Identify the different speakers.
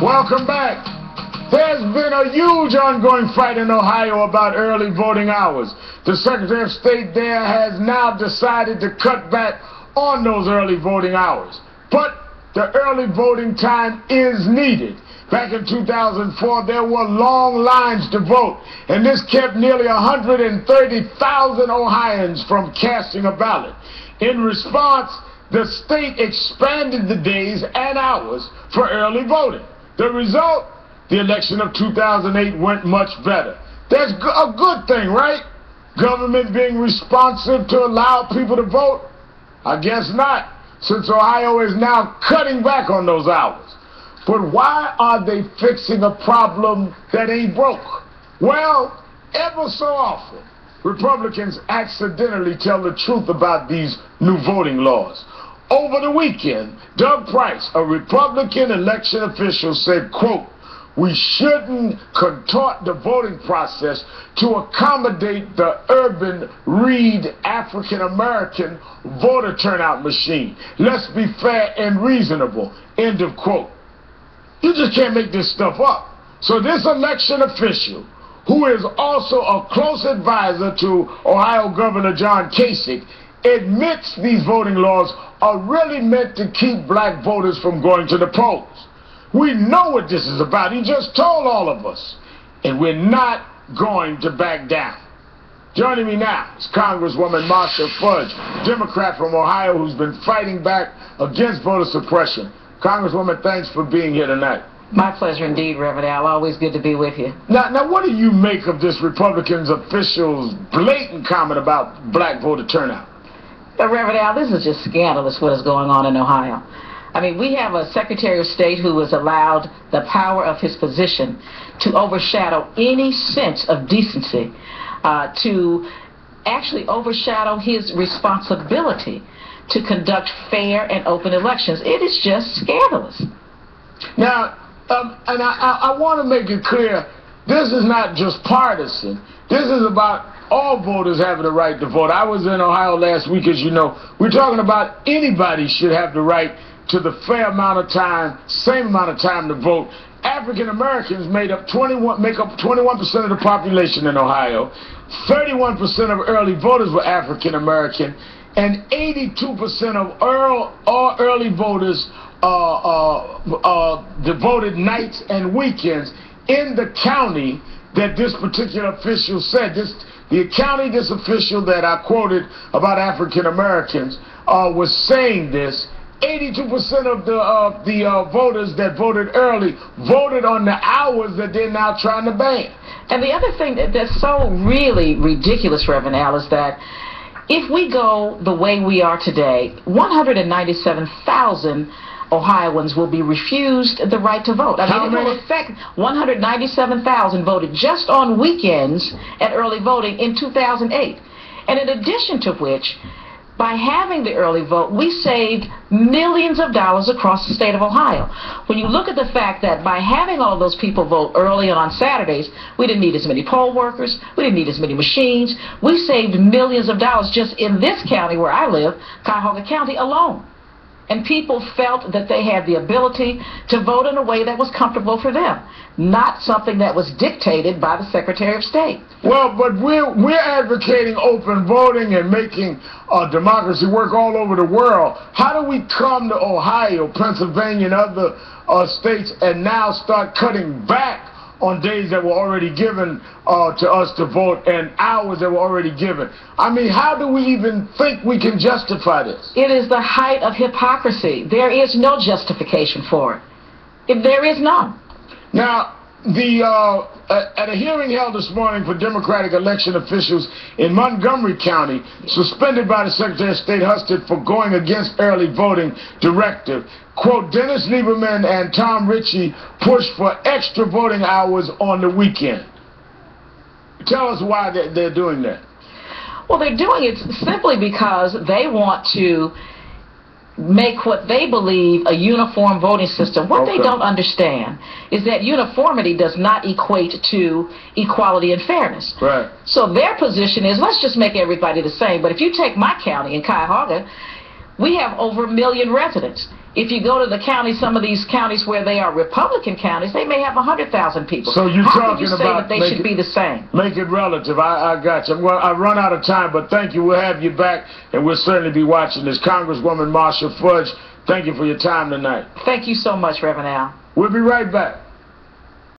Speaker 1: Welcome back. There's been a huge ongoing fight in Ohio about early voting hours. The Secretary of State there has now decided to cut back on those early voting hours. But the early voting time is needed. Back in 2004, there were long lines to vote, and this kept nearly 130,000 Ohioans from casting a ballot. In response, the state expanded the days and hours for early voting. The result? The election of 2008 went much better. That's a good thing, right? Government being responsive to allow people to vote? I guess not, since Ohio is now cutting back on those hours. But why are they fixing a problem that ain't broke? Well, ever so often, Republicans accidentally tell the truth about these new voting laws. Over the weekend, Doug Price, a Republican election official, said, quote, "We shouldn't contort the voting process to accommodate the urban Reed African-American voter turnout machine. Let's be fair and reasonable," end of quote. You just can't make this stuff up. So this election official, who is also a close advisor to Ohio Governor John Kasich, admits these voting laws are really meant to keep black voters from going to the polls. We know what this is about. He just told all of us. And we're not going to back down. Joining me now is Congresswoman Marcia Fudge, Democrat from Ohio, who's been fighting back against voter suppression. Congresswoman, thanks for being here tonight.
Speaker 2: My pleasure indeed, Reverend Al. Always good to be with you.
Speaker 1: Now, what do you make of this Republicans official's blatant comment about black voter turnout?
Speaker 2: Reverend Al, this is just scandalous what is going on in Ohio. I mean, we have a Secretary of State who has allowed the power of his position to overshadow any sense of decency, to actually overshadow his responsibility to conduct fair and open elections. It is just scandalous.
Speaker 1: Now, and I want to make it clear, this is not just partisan. This is about all voters having the right to vote. I was in Ohio last week, as you know. We're talking about anybody should have the right to the fair amount of time, same amount of time to vote. African Americans make up 21% of the population in Ohio. 31% of early voters were African American, and 82% of all early voters devoted nights and weekends in the county that this particular official said. The county this official that I quoted about African Americans was saying this. 82% of the voters that voted early voted on the hours that they're now trying to ban.
Speaker 2: And the other thing that's so really ridiculous, Reverend Al, is that if we go the way we are today, 197,000 Ohioans will be refused the right to vote. I mean, it will affect 197,000 voted just on weekends at early voting in 2008. And in addition to which, by having the early vote, we saved millions of dollars across the state of Ohio. When you look at the fact that by having all of those people vote early and on Saturdays, we didn't need as many poll workers, we didn't need as many machines, we saved millions of dollars just in this county where I live, Cuyahoga County alone. And people felt that they had the ability to vote in a way that was comfortable for them, not something that was dictated by the Secretary of State.
Speaker 1: Well, but we're advocating open voting and making democracy work all over the world. How do we come to Ohio, Pennsylvania, and other states and now start cutting back on days that were already given to us to vote and hours that were already given? I mean, how do we even think we can justify this?
Speaker 2: It is the height of hypocrisy. There is no justification for it. There is none.
Speaker 1: Now, at a hearing held this morning for Democratic election officials in Montgomery County, suspended by the Secretary of State Husted for going against early voting directive, quote, Dennis Lieberman and Tom Ritchie pushed for extra voting hours on the weekend. Tell us why they're doing that.
Speaker 2: Well, they're doing it simply because they want to make what they believe a uniform voting system. What they don't understand is that uniformity does not equate to equality and fairness.
Speaker 1: Right.
Speaker 2: So their position is, let's just make everybody the same. But if you take my county in Cuyahoga, we have over 1 million residents. If you go to the county, some of these counties where they are Republican counties, they may have 100,000 people.
Speaker 1: So you're
Speaker 2: How
Speaker 1: talking
Speaker 2: can you say
Speaker 1: about
Speaker 2: that they should be the same?
Speaker 1: Make it relative. I got you. Well, I run out of time, but thank you. We'll have you back, and we'll certainly be watching this. Congresswoman Marsha Fudge, thank you for your time tonight.
Speaker 2: Thank you so much, Reverend Al.
Speaker 1: We'll be right back.